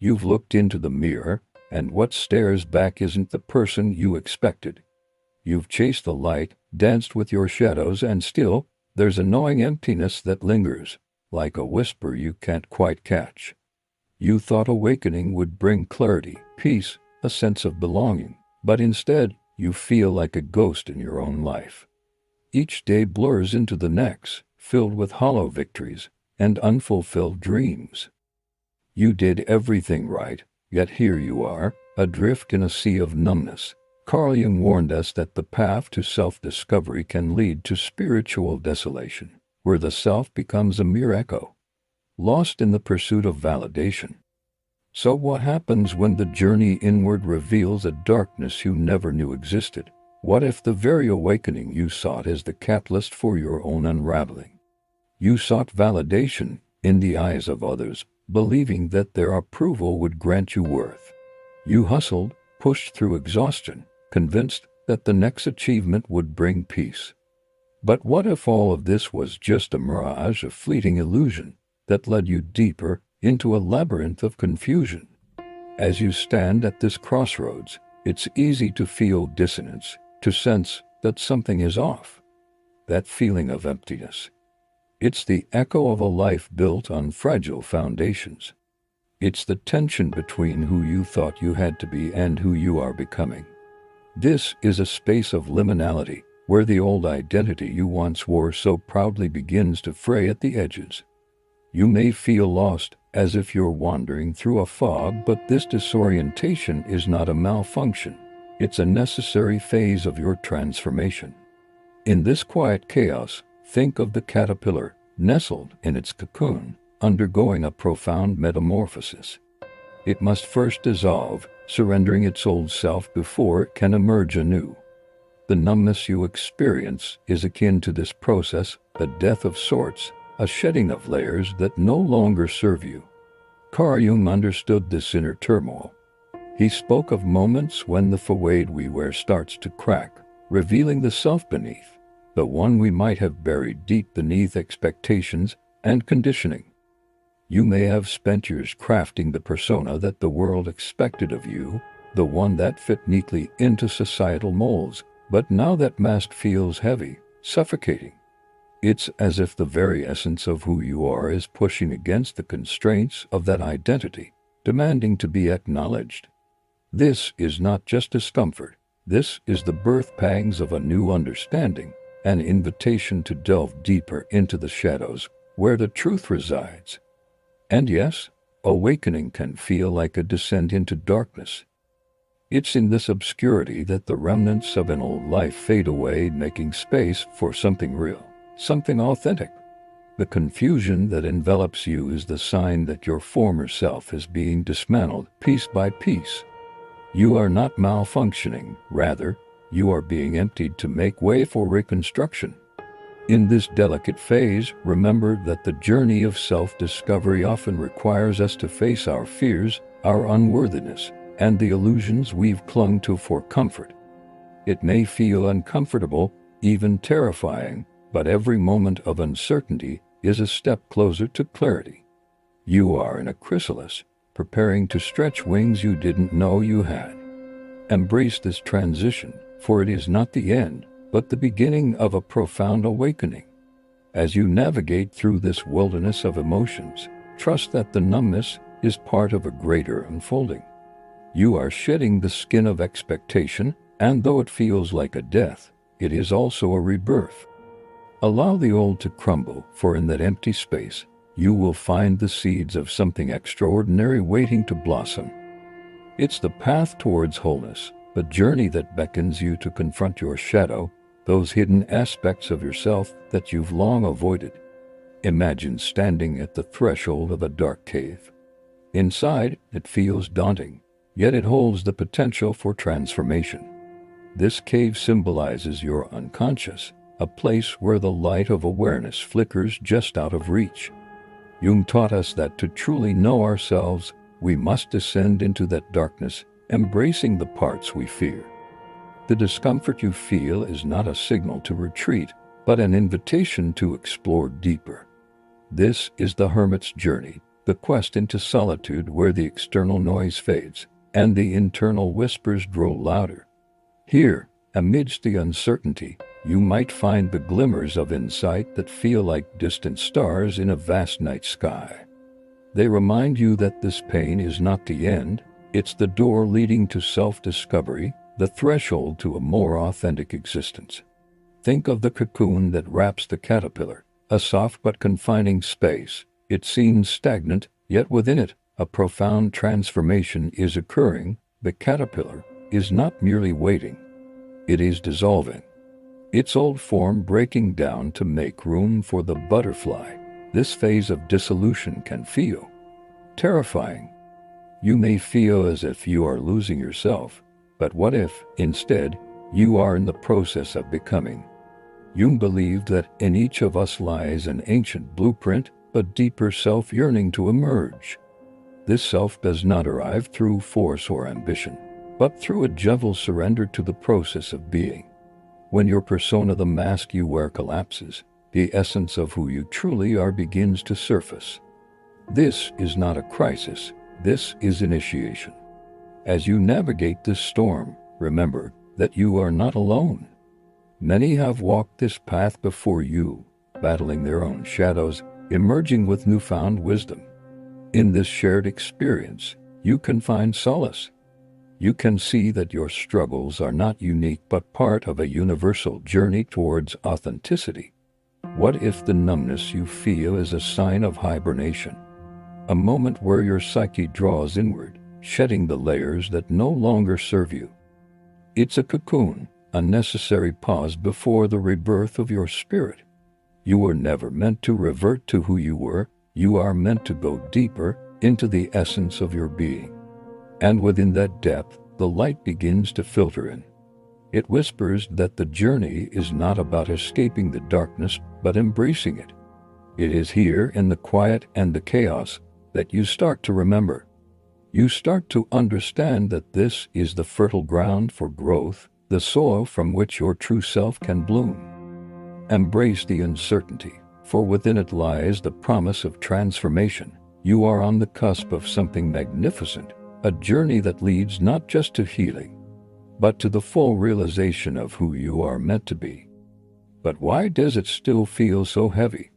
You've looked into the mirror, and what stares back isn't the person you expected. You've chased the light, danced with your shadows, and still, there's a gnawing emptiness that lingers, like a whisper you can't quite catch. You thought awakening would bring clarity, peace, a sense of belonging, but instead, you feel like a ghost in your own life. Each day blurs into the next, filled with hollow victories and unfulfilled dreams. You did everything right, yet here you are, adrift in a sea of numbness. Carl Jung warned us that the path to self-discovery can lead to spiritual desolation, where the self becomes a mere echo, lost in the pursuit of validation. So what happens when the journey inward reveals a darkness you never knew existed? What if the very awakening you sought is the catalyst for your own unraveling? You sought validation in the eyes of others, believing that their approval would grant you worth. You hustled, pushed through exhaustion, convinced that the next achievement would bring peace. But what if all of this was just a mirage, a fleeting illusion that led you deeper into a labyrinth of confusion? As you stand at this crossroads, it's easy to feel dissonance, to sense that something is off. That feeling of emptiness. It's the echo of a life built on fragile foundations. It's the tension between who you thought you had to be and who you are becoming. This is a space of liminality, where the old identity you once wore so proudly begins to fray at the edges. You may feel lost, as if you're wandering through a fog, but this disorientation is not a malfunction. It's a necessary phase of your transformation. In this quiet chaos, think of the caterpillar, nestled in its cocoon, undergoing a profound metamorphosis. It must first dissolve, surrendering its old self before it can emerge anew. The numbness you experience is akin to this process, a death of sorts, a shedding of layers that no longer serve you. Carl Jung understood this inner turmoil. He spoke of moments when the facade we wear starts to crack, revealing the self beneath, the one we might have buried deep beneath expectations and conditioning. You may have spent years crafting the persona that the world expected of you, the one that fit neatly into societal molds, but now that mask feels heavy, suffocating. It's as if the very essence of who you are is pushing against the constraints of that identity, demanding to be acknowledged. This is not just discomfort. This is the birth pangs of a new understanding, an invitation to delve deeper into the shadows, where the truth resides. And yes, awakening can feel like a descent into darkness. It's in this obscurity that the remnants of an old life fade away, making space for something real, something authentic. The confusion that envelops you is the sign that your former self is being dismantled piece by piece. You are not malfunctioning, rather, you are being emptied to make way for reconstruction. In this delicate phase, remember that the journey of self-discovery often requires us to face our fears, our unworthiness, and the illusions we've clung to for comfort. It may feel uncomfortable, even terrifying, but every moment of uncertainty is a step closer to clarity. You are in a chrysalis, preparing to stretch wings you didn't know you had. Embrace this transition, for it is not the end, but the beginning of a profound awakening. As you navigate through this wilderness of emotions, trust that the numbness is part of a greater unfolding. You are shedding the skin of expectation, and though it feels like a death, it is also a rebirth. Allow the old to crumble, for in that empty space, you will find the seeds of something extraordinary waiting to blossom. It's the path towards wholeness, a journey that beckons you to confront your shadow, those hidden aspects of yourself that you've long avoided. Imagine standing at the threshold of a dark cave. Inside, it feels daunting, yet it holds the potential for transformation. This cave symbolizes your unconscious, a place where the light of awareness flickers just out of reach. Jung taught us that to truly know ourselves, we must descend into that darkness, embracing the parts we fear. The discomfort you feel is not a signal to retreat, but an invitation to explore deeper. This is the hermit's journey, the quest into solitude where the external noise fades and the internal whispers grow louder. Here, amidst the uncertainty, you might find the glimmers of insight that feel like distant stars in a vast night sky. They remind you that this pain is not the end, it's the door leading to self-discovery, the threshold to a more authentic existence. Think of the cocoon that wraps the caterpillar, a soft but confining space. It seems stagnant, yet within it, a profound transformation is occurring. The caterpillar is not merely waiting, it is dissolving. Its old form breaking down to make room for the butterfly. This phase of dissolution can feel terrifying. You may feel as if you are losing yourself, but what if, instead, you are in the process of becoming? Jung believed that in each of us lies an ancient blueprint, a deeper self yearning to emerge. This self does not arrive through force or ambition, but through a gentle surrender to the process of being. When your persona, the mask you wear, collapses, the essence of who you truly are begins to surface. This is not a crisis, this is initiation. As you navigate this storm, remember that you are not alone. Many have walked this path before you, battling their own shadows, emerging with newfound wisdom. In this shared experience, you can find solace. You can see that your struggles are not unique but part of a universal journey towards authenticity. What if the numbness you feel is a sign of hibernation? A moment where your psyche draws inward, shedding the layers that no longer serve you. It's a cocoon, a necessary pause before the rebirth of your spirit. You were never meant to revert to who you were, you are meant to go deeper into the essence of your being. And within that depth, the light begins to filter in. It whispers that the journey is not about escaping the darkness, but embracing it. It is here in the quiet and the chaos that you start to remember. You start to understand that this is the fertile ground for growth, the soil from which your true self can bloom. Embrace the uncertainty, for within it lies the promise of transformation. You are on the cusp of something magnificent, a journey that leads not just to healing, but to the full realization of who you are meant to be. But why does it still feel so heavy?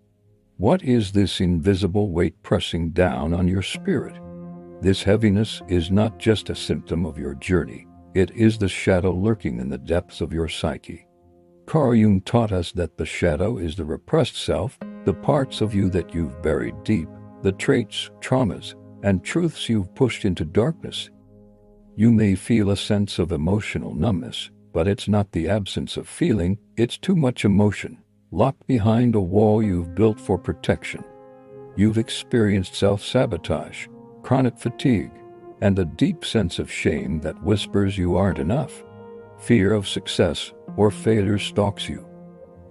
What is this invisible weight pressing down on your spirit? This heaviness is not just a symptom of your journey, it is the shadow lurking in the depths of your psyche. Carl Jung taught us that the shadow is the repressed self, the parts of you that you've buried deep, the traits, traumas, and truths you've pushed into darkness. You may feel a sense of emotional numbness, but it's not the absence of feeling, it's too much emotion, locked behind a wall you've built for protection. You've experienced self-sabotage, chronic fatigue, and a deep sense of shame that whispers you aren't enough. Fear of success or failure stalks you.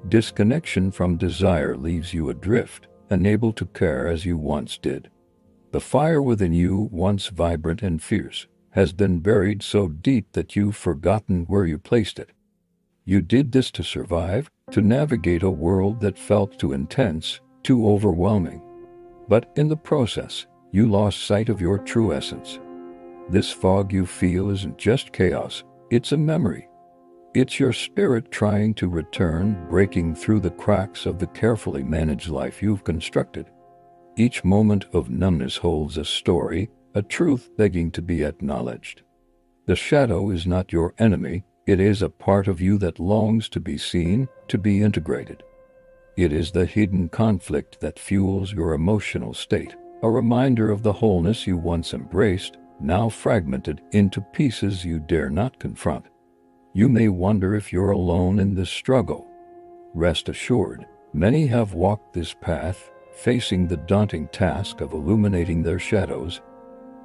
Disconnection from desire leaves you adrift, unable to care as you once did. The fire within you, once vibrant and fierce, has been buried so deep that you've forgotten where you placed it. You did this to survive, to navigate a world that felt too intense, too overwhelming. But in the process, you lost sight of your true essence. This fog you feel isn't just chaos, it's a memory. It's your spirit trying to return, breaking through the cracks of the carefully managed life you've constructed. Each moment of numbness holds a story, a truth begging to be acknowledged. The shadow is not your enemy, it is a part of you that longs to be seen, to be integrated. It is the hidden conflict that fuels your emotional state, a reminder of the wholeness you once embraced, now fragmented into pieces you dare not confront. You may wonder if you're alone in this struggle. Rest assured, many have walked this path, facing the daunting task of illuminating their shadows.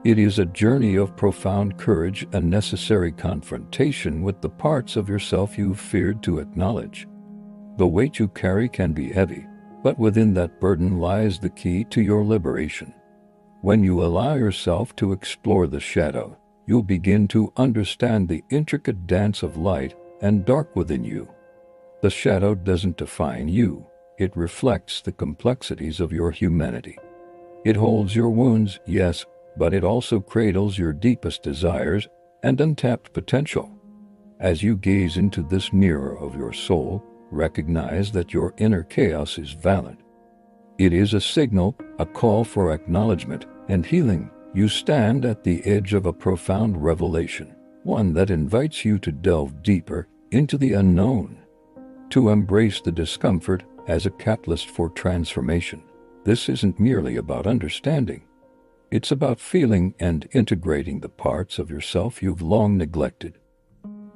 It is a journey of profound courage and necessary confrontation with the parts of yourself you've feared to acknowledge. The weight you carry can be heavy, but within that burden lies the key to your liberation. When you allow yourself to explore the shadow, you'll begin to understand the intricate dance of light and dark within you. The shadow doesn't define you, it reflects the complexities of your humanity. It holds your wounds, yes, but it also cradles your deepest desires and untapped potential. As you gaze into this mirror of your soul, recognize that your inner chaos is valid. It is a signal, a call for acknowledgement and healing. You stand at the edge of a profound revelation, one that invites you to delve deeper into the unknown, to embrace the discomfort as a catalyst for transformation. This isn't merely about understanding. It's about feeling and integrating the parts of yourself you've long neglected.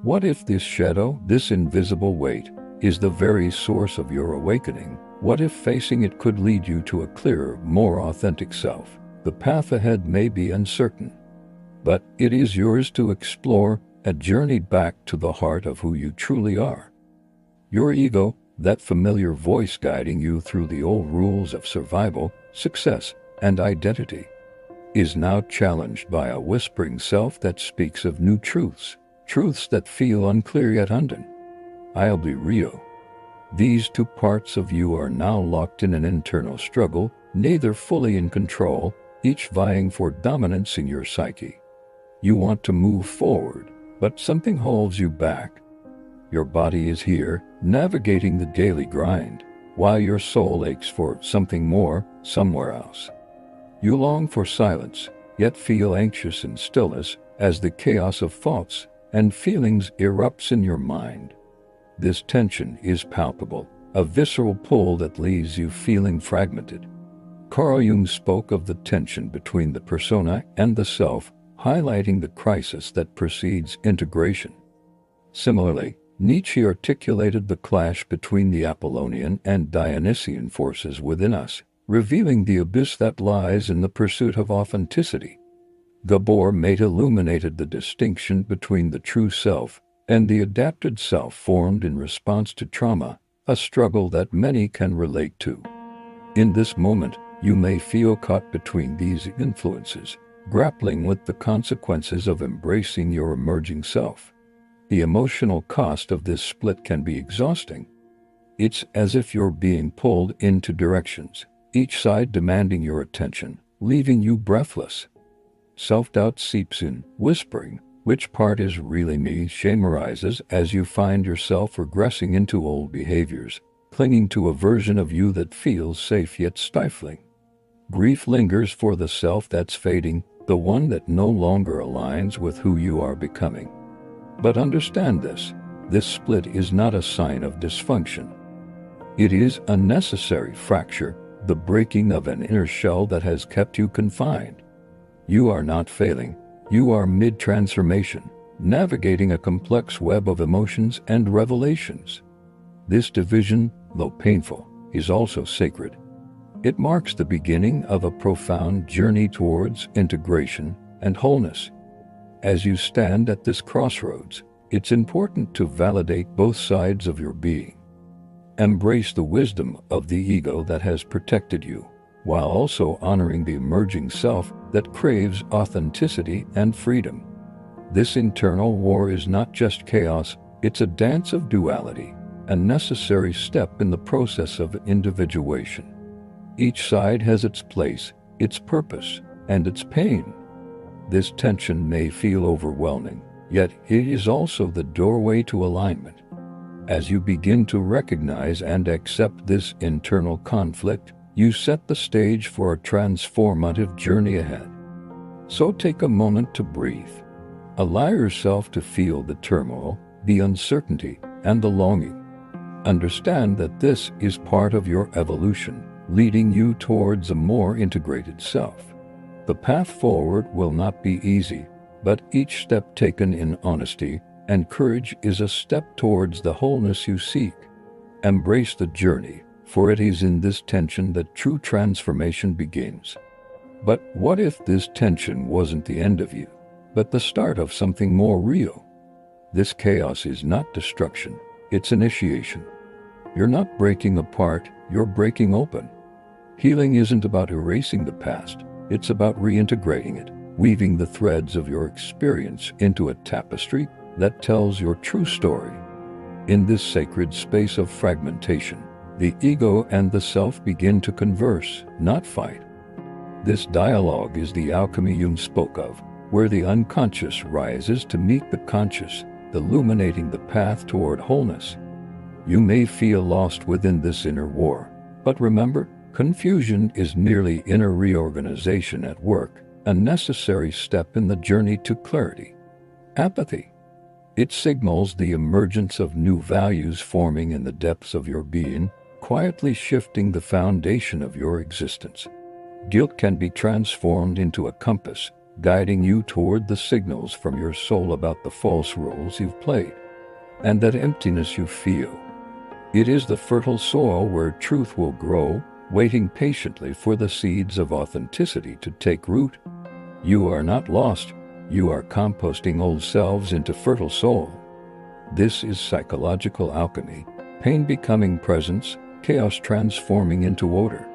What if this shadow, this invisible weight, is the very source of your awakening? What if facing it could lead you to a clearer, more authentic self? The path ahead may be uncertain, but it is yours to explore, a journey back to the heart of who you truly are. Your ego, that familiar voice guiding you through the old rules of survival, success, and identity, is now challenged by a whispering self that speaks of new truths, truths that feel unclear yet undone. I'll be real. These two parts of you are now locked in an internal struggle, neither fully in control, each vying for dominance in your psyche. You want to move forward, but something holds you back. Your body is here, navigating the daily grind, while your soul aches for something more, somewhere else. You long for silence, yet feel anxious in stillness as the chaos of thoughts and feelings erupts in your mind. This tension is palpable, a visceral pull that leaves you feeling fragmented. Carl Jung spoke of the tension between the persona and the self, highlighting the crisis that precedes integration. Similarly, Nietzsche articulated the clash between the Apollonian and Dionysian forces within us, revealing the abyss that lies in the pursuit of authenticity. Gabor Maté illuminated the distinction between the true self and the adapted self formed in response to trauma, a struggle that many can relate to. In this moment, you may feel caught between these influences, grappling with the consequences of embracing your emerging self. The emotional cost of this split can be exhausting. It's as if you're being pulled into directions, each side demanding your attention, leaving you breathless. Self-doubt seeps in, whispering, "Which part is really me?" Shame arises as you find yourself regressing into old behaviors, clinging to a version of you that feels safe yet stifling. Grief lingers for the self that's fading, the one that no longer aligns with who you are becoming. But understand this split is not a sign of dysfunction. It is a necessary fracture, the breaking of an inner shell that has kept you confined. You are not failing. You are mid-transformation, navigating a complex web of emotions and revelations. This division, though painful, is also sacred. It marks the beginning of a profound journey towards integration and wholeness. As you stand at this crossroads, it's important to validate both sides of your being. Embrace the wisdom of the ego that has protected you, while also honoring the emerging self that craves authenticity and freedom. This internal war is not just chaos, it's a dance of duality, a necessary step in the process of individuation. Each side has its place, its purpose, and its pain. This tension may feel overwhelming, yet it is also the doorway to alignment. As you begin to recognize and accept this internal conflict, you set the stage for a transformative journey ahead. So take a moment to breathe. Allow yourself to feel the turmoil, the uncertainty, and the longing. Understand that this is part of your evolution, leading you towards a more integrated self. The path forward will not be easy, but each step taken in honesty and courage is a step towards the wholeness you seek. Embrace the journey, for it is in this tension that true transformation begins. But what if this tension wasn't the end of you, but the start of something more real? This chaos is not destruction, it's initiation. You're not breaking apart, you're breaking open. Healing isn't about erasing the past, it's about reintegrating it, weaving the threads of your experience into a tapestry that tells your true story. In this sacred space of fragmentation, the ego and the self begin to converse, not fight. This dialogue is the alchemy Jung spoke of, where the unconscious rises to meet the conscious, illuminating the path toward wholeness. You may feel lost within this inner war, but remember, confusion is merely inner reorganization at work, a necessary step in the journey to clarity. Apathy. It signals the emergence of new values forming in the depths of your being, quietly shifting the foundation of your existence. Guilt can be transformed into a compass, guiding you toward the signals from your soul about the false roles you've played, and that emptiness you feel. It is the fertile soil where truth will grow, waiting patiently for the seeds of authenticity to take root. You are not lost. You are composting old selves into fertile soil. This is psychological alchemy, pain becoming presence, chaos transforming into order.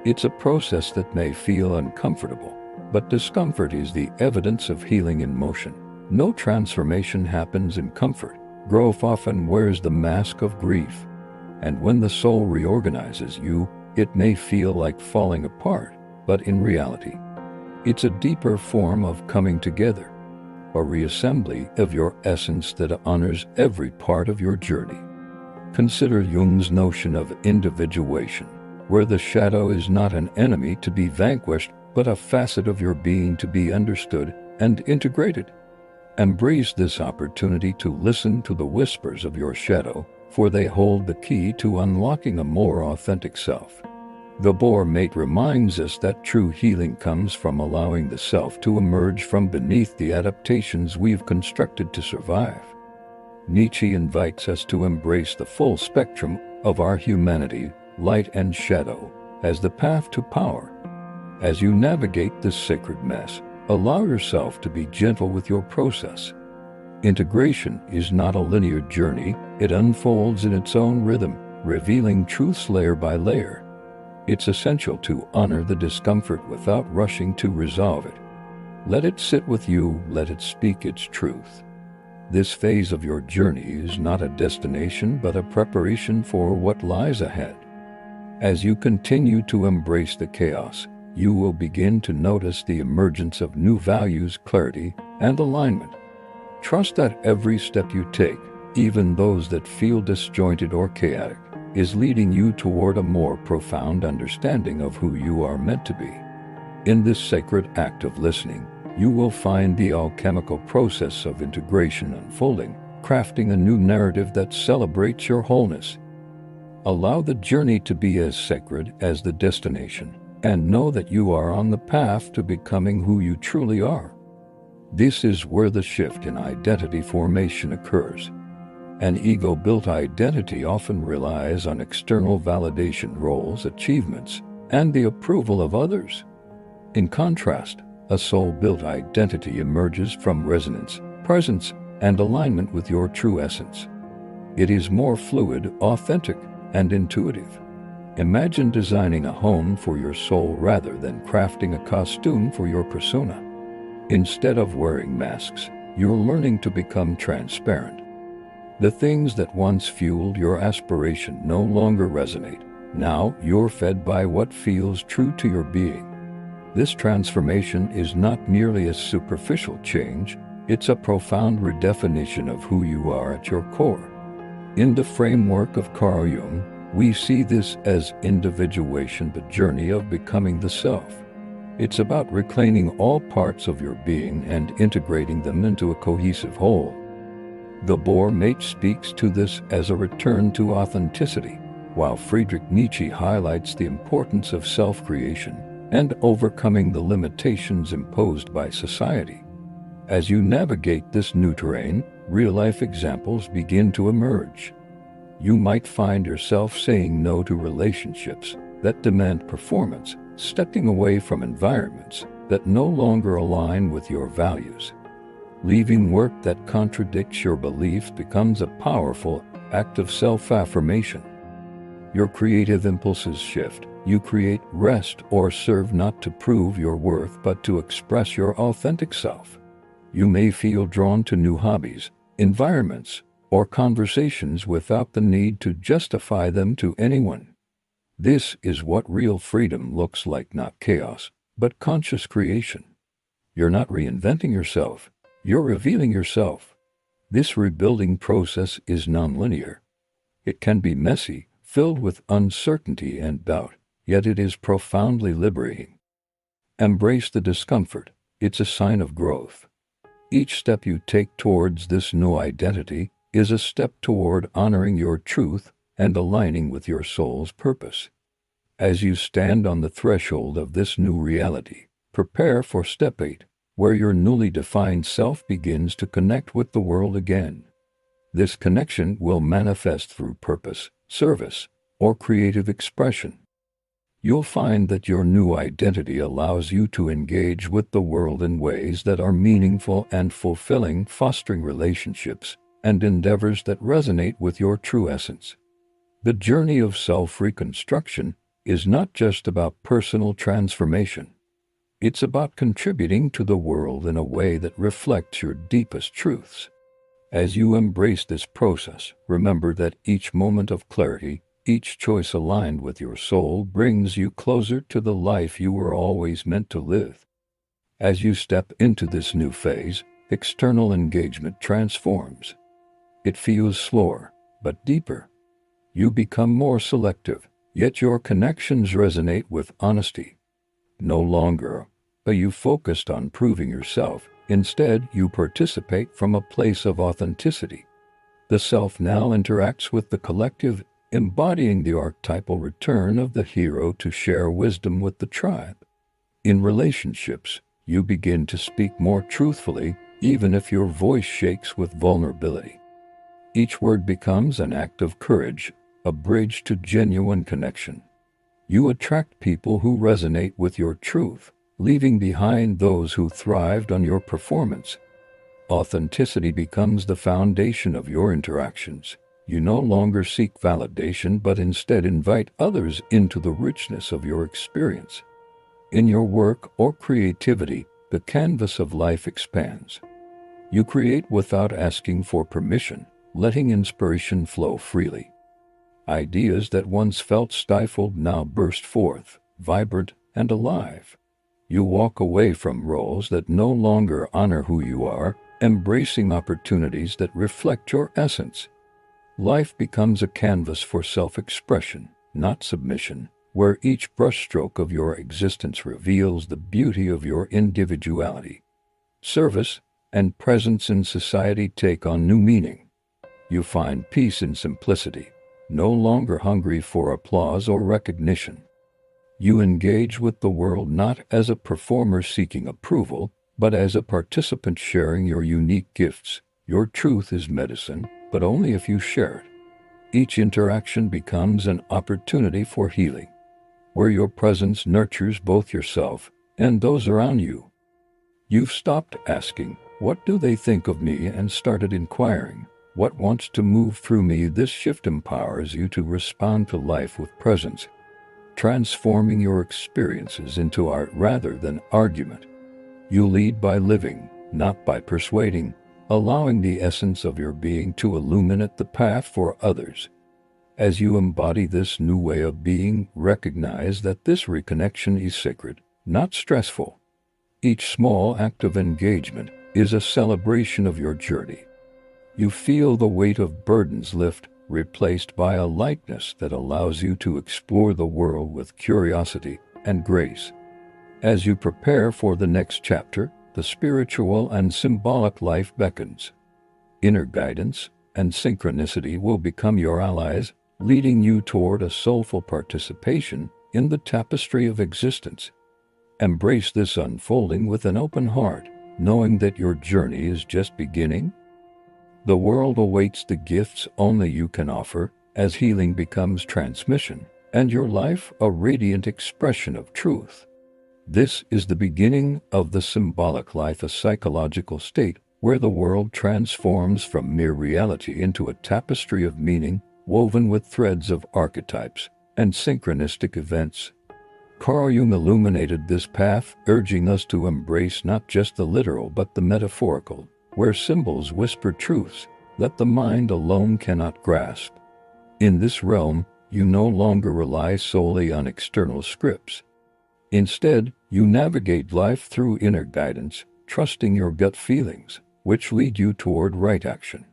It's a process that may feel uncomfortable, but discomfort is the evidence of healing in motion. No transformation happens in comfort. Growth often wears the mask of grief. And when the soul reorganizes you, it may feel like falling apart, but in reality, it's a deeper form of coming together, a reassembly of your essence that honors every part of your journey. Consider Jung's notion of individuation, where the shadow is not an enemy to be vanquished, but a facet of your being to be understood and integrated. Embrace this opportunity to listen to the whispers of your shadow, for they hold the key to unlocking a more authentic self. Gabor Maté reminds us that true healing comes from allowing the self to emerge from beneath the adaptations we've constructed to survive. Nietzsche invites us to embrace the full spectrum of our humanity, light and shadow, as the path to power. As you navigate this sacred mess, allow yourself to be gentle with your process. Integration is not a linear journey, it unfolds in its own rhythm, revealing truths layer by layer. It's essential to honor the discomfort without rushing to resolve it. Let it sit with you, let it speak its truth. This phase of your journey is not a destination but a preparation for what lies ahead. As you continue to embrace the chaos, you will begin to notice the emergence of new values, clarity, and alignment. Trust that every step you take, even those that feel disjointed or chaotic, is leading you toward a more profound understanding of who you are meant to be. In this sacred act of listening, you will find the alchemical process of integration unfolding, crafting a new narrative that celebrates your wholeness. Allow the journey to be as sacred as the destination, and know that you are on the path to becoming who you truly are. This is where the shift in identity formation occurs. An ego-built identity often relies on external validation, roles, achievements, and the approval of others. In contrast, a soul-built identity emerges from resonance, presence, and alignment with your true essence. It is more fluid, authentic, and intuitive. Imagine designing a home for your soul rather than crafting a costume for your persona. Instead of wearing masks, you're learning to become transparent. The things that once fueled your aspiration no longer resonate. Now you're fed by what feels true to your being. This transformation is not merely a superficial change, it's a profound redefinition of who you are at your core. In the framework of Carl Jung, we see this as individuation, the journey of becoming the self. It's about reclaiming all parts of your being and integrating them into a cohesive whole. Gabor Maté speaks to this as a return to authenticity, while Friedrich Nietzsche highlights the importance of self-creation and overcoming the limitations imposed by society. As you navigate this new terrain, real-life examples begin to emerge. You might find yourself saying no to relationships that demand performance, stepping away from environments that no longer align with your values. Leaving work that contradicts your beliefs becomes a powerful act of self-affirmation. Your creative impulses shift. You create, rest, or serve not to prove your worth but to express your authentic self. You may feel drawn to new hobbies, environments, or conversations without the need to justify them to anyone. This is what real freedom looks like, not chaos, but conscious creation. You're not reinventing yourself, you're revealing yourself. This rebuilding process is nonlinear. It can be messy, filled with uncertainty and doubt, yet it is profoundly liberating. Embrace the discomfort. It's a sign of growth. Each step you take towards this new identity is a step toward honoring your truth and aligning with your soul's purpose. As you stand on the threshold of this new reality, prepare for step 8, where your newly defined self begins to connect with the world again. This connection will manifest through purpose, service, or creative expression. You'll find that your new identity allows you to engage with the world in ways that are meaningful and fulfilling, fostering relationships and endeavors that resonate with your true essence. The journey of self-reconstruction is not just about personal transformation. It's about contributing to the world in a way that reflects your deepest truths. As you embrace this process, remember that each moment of clarity, each choice aligned with your soul brings you closer to the life you were always meant to live. As you step into this new phase, external engagement transforms. It feels slower, but deeper. You become more selective, yet your connections resonate with honesty. No longer are you focused on proving yourself. Instead, you participate from a place of authenticity. The self now interacts with the collective, embodying the archetypal return of the hero to share wisdom with the tribe. In relationships, you begin to speak more truthfully, even if your voice shakes with vulnerability. Each word becomes an act of courage, a bridge to genuine connection. You attract people who resonate with your truth, leaving behind those who thrived on your performance. Authenticity becomes the foundation of your interactions. You no longer seek validation, but instead invite others into the richness of your experience. In your work or creativity, the canvas of life expands. You create without asking for permission, letting inspiration flow freely. Ideas that once felt stifled now burst forth, vibrant and alive. You walk away from roles that no longer honor who you are, embracing opportunities that reflect your essence. Life becomes a canvas for self-expression, not submission, where each brushstroke of your existence reveals the beauty of your individuality. Service and presence in society take on new meaning. You find peace in simplicity, no longer hungry for applause or recognition. You engage with the world not as a performer seeking approval, but as a participant sharing your unique gifts. Your truth is medicine, but only if you share it. Each interaction becomes an opportunity for healing, where your presence nurtures both yourself and those around you. You've stopped asking, "What do they think of me?" and started inquiring, "What wants to move through me?" This shift empowers you to respond to life with presence, transforming your experiences into art rather than argument. You lead by living, not by persuading, allowing the essence of your being to illuminate the path for others. As you embody this new way of being, recognize that this reconnection is sacred, not stressful. Each small act of engagement is a celebration of your journey. You feel the weight of burdens lift, replaced by a lightness that allows you to explore the world with curiosity and grace. As you prepare for the next chapter, the spiritual and symbolic life beckons. Inner guidance and synchronicity will become your allies, leading you toward a soulful participation in the tapestry of existence. Embrace this unfolding with an open heart, knowing that your journey is just beginning. The world awaits the gifts only you can offer, as healing becomes transmission, and your life a radiant expression of truth. This is the beginning of the symbolic life, a psychological state where the world transforms from mere reality into a tapestry of meaning, woven with threads of archetypes and synchronistic events. Carl Jung illuminated this path, urging us to embrace not just the literal but the metaphorical, where symbols whisper truths that the mind alone cannot grasp. In this realm, you no longer rely solely on external scripts. Instead, You navigate life through inner guidance, trusting your gut feelings, which lead you toward right action.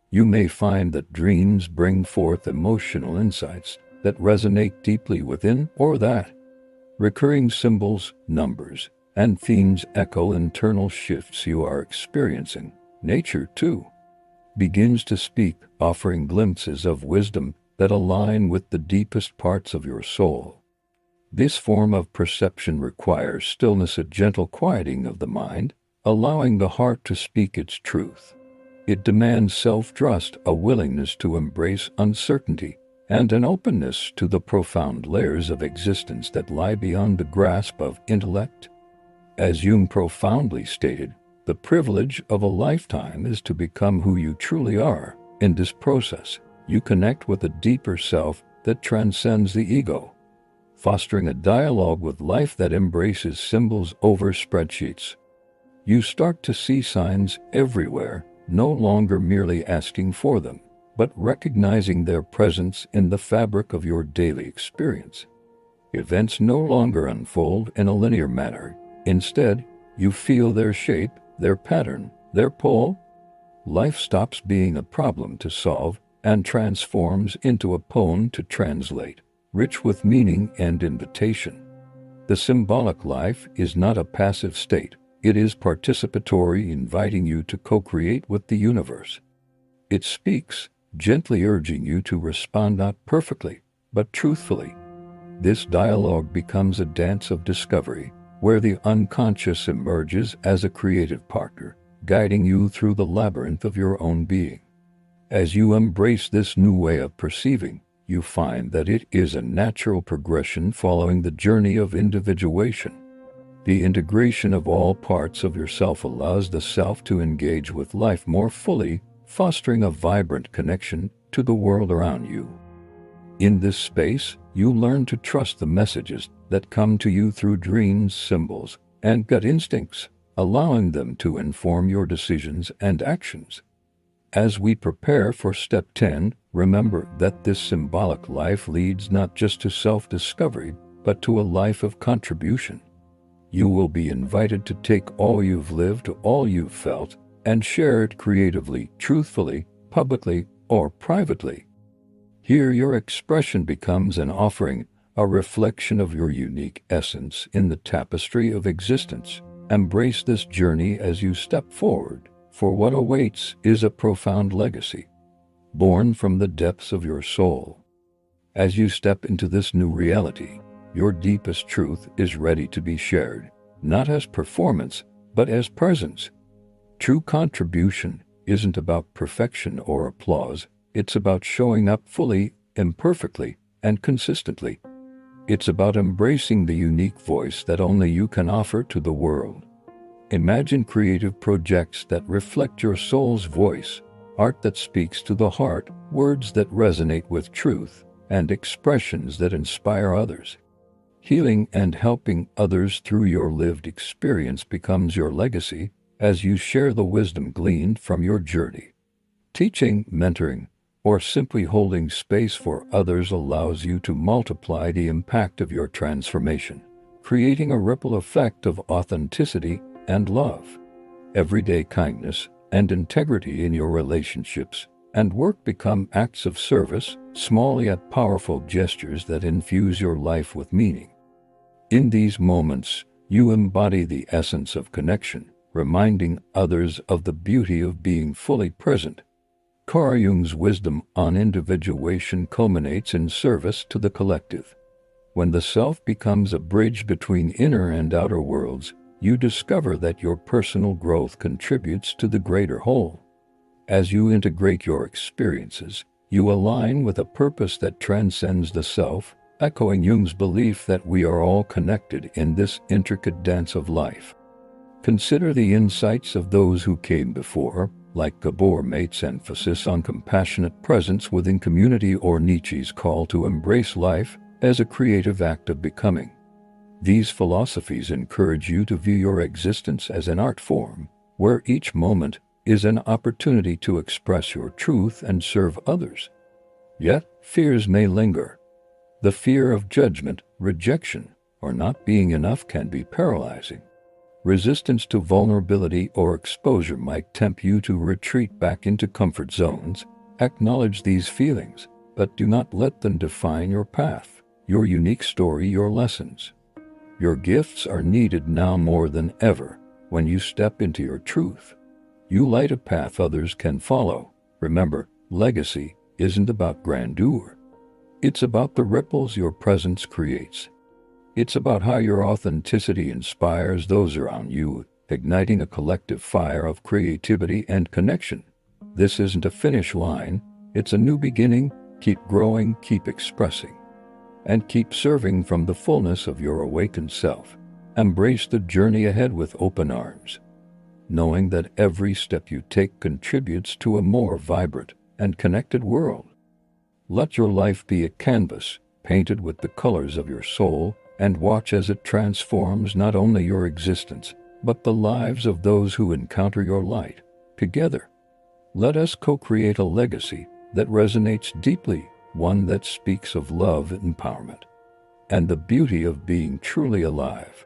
You may find that dreams bring forth emotional insights that resonate deeply within, or that recurring symbols, numbers, and themes echo internal shifts you are experiencing. Nature, too, begins to speak, offering glimpses of wisdom that align with the deepest parts of your soul. This form of perception requires stillness, a gentle quieting of the mind, allowing the heart to speak its truth. It demands self-trust, a willingness to embrace uncertainty, and an openness to the profound layers of existence that lie beyond the grasp of intellect. As Jung profoundly stated, the privilege of a lifetime is to become who you truly are. In this process, you connect with a deeper self that transcends the ego, fostering a dialogue with life that embraces symbols over spreadsheets. You start to see signs everywhere, no longer merely asking for them, but recognizing their presence in the fabric of your daily experience. Events no longer unfold in a linear manner. Instead, you feel their shape, their pattern, their pull. Life stops being a problem to solve and transforms into a poem to translate, rich with meaning and invitation. The symbolic life is not a passive state. It is participatory, inviting you to co-create with the universe. It speaks, gently urging you to respond not perfectly, but truthfully. This dialogue becomes a dance of discovery, where the unconscious emerges as a creative partner, guiding you through the labyrinth of your own being. As you embrace this new way of perceiving, you find that it is a natural progression following the journey of individuation. The integration of all parts of yourself allows the self to engage with life more fully, fostering a vibrant connection to the world around you. In this space, you learn to trust the messages that come to you through dreams, symbols, and gut instincts, allowing them to inform your decisions and actions. As we prepare for Step 10, remember that this symbolic life leads not just to self-discovery, but to a life of contribution. You will be invited to take all you've lived, all you've felt, and share it creatively, truthfully, publicly, or privately. Here your expression becomes an offering, a reflection of your unique essence in the tapestry of existence. Embrace this journey as you step forward, for what awaits is a profound legacy, born from the depths of your soul. As you step into this new reality, your deepest truth is ready to be shared, not as performance, but as presence. True contribution isn't about perfection or applause. It's about showing up fully, imperfectly, and consistently. It's about embracing the unique voice that only you can offer to the world. Imagine creative projects that reflect your soul's voice, art that speaks to the heart, words that resonate with truth, and expressions that inspire others. Healing and helping others through your lived experience becomes your legacy as you share the wisdom gleaned from your journey. Teaching, mentoring, or simply holding space for others allows you to multiply the impact of your transformation, creating a ripple effect of authenticity and love. Everyday kindness and integrity in your relationships and work become acts of service, small yet powerful gestures that infuse your life with meaning. In these moments, you embody the essence of connection, reminding others of the beauty of being fully present. Carl Jung's wisdom on individuation culminates in service to the collective. When the self becomes a bridge between inner and outer worlds, you discover that your personal growth contributes to the greater whole. As you integrate your experiences, you align with a purpose that transcends the self, echoing Jung's belief that we are all connected in this intricate dance of life. Consider the insights of those who came before, like Gabor Maté's emphasis on compassionate presence within community or Nietzsche's call to embrace life as a creative act of becoming. These philosophies encourage you to view your existence as an art form, where each moment is an opportunity to express your truth and serve others. Yet, fears may linger. The fear of judgment, rejection, or not being enough can be paralyzing. Resistance to vulnerability or exposure might tempt you to retreat back into comfort zones. Acknowledge these feelings, but do not let them define your path, your unique story, your lessons. Your gifts are needed now more than ever. When you step into your truth, you light a path others can follow. Remember, legacy isn't about grandeur. It's about the ripples your presence creates. It's about how your authenticity inspires those around you, igniting a collective fire of creativity and connection. This isn't a finish line, it's a new beginning. Keep growing, keep expressing, and keep serving from the fullness of your awakened self. Embrace the journey ahead with open arms, knowing that every step you take contributes to a more vibrant and connected world. Let your life be a canvas, painted with the colors of your soul, and watch as it transforms not only your existence, but the lives of those who encounter your light. Together, let us co-create a legacy that resonates deeply, one that speaks of love, empowerment, and the beauty of being truly alive.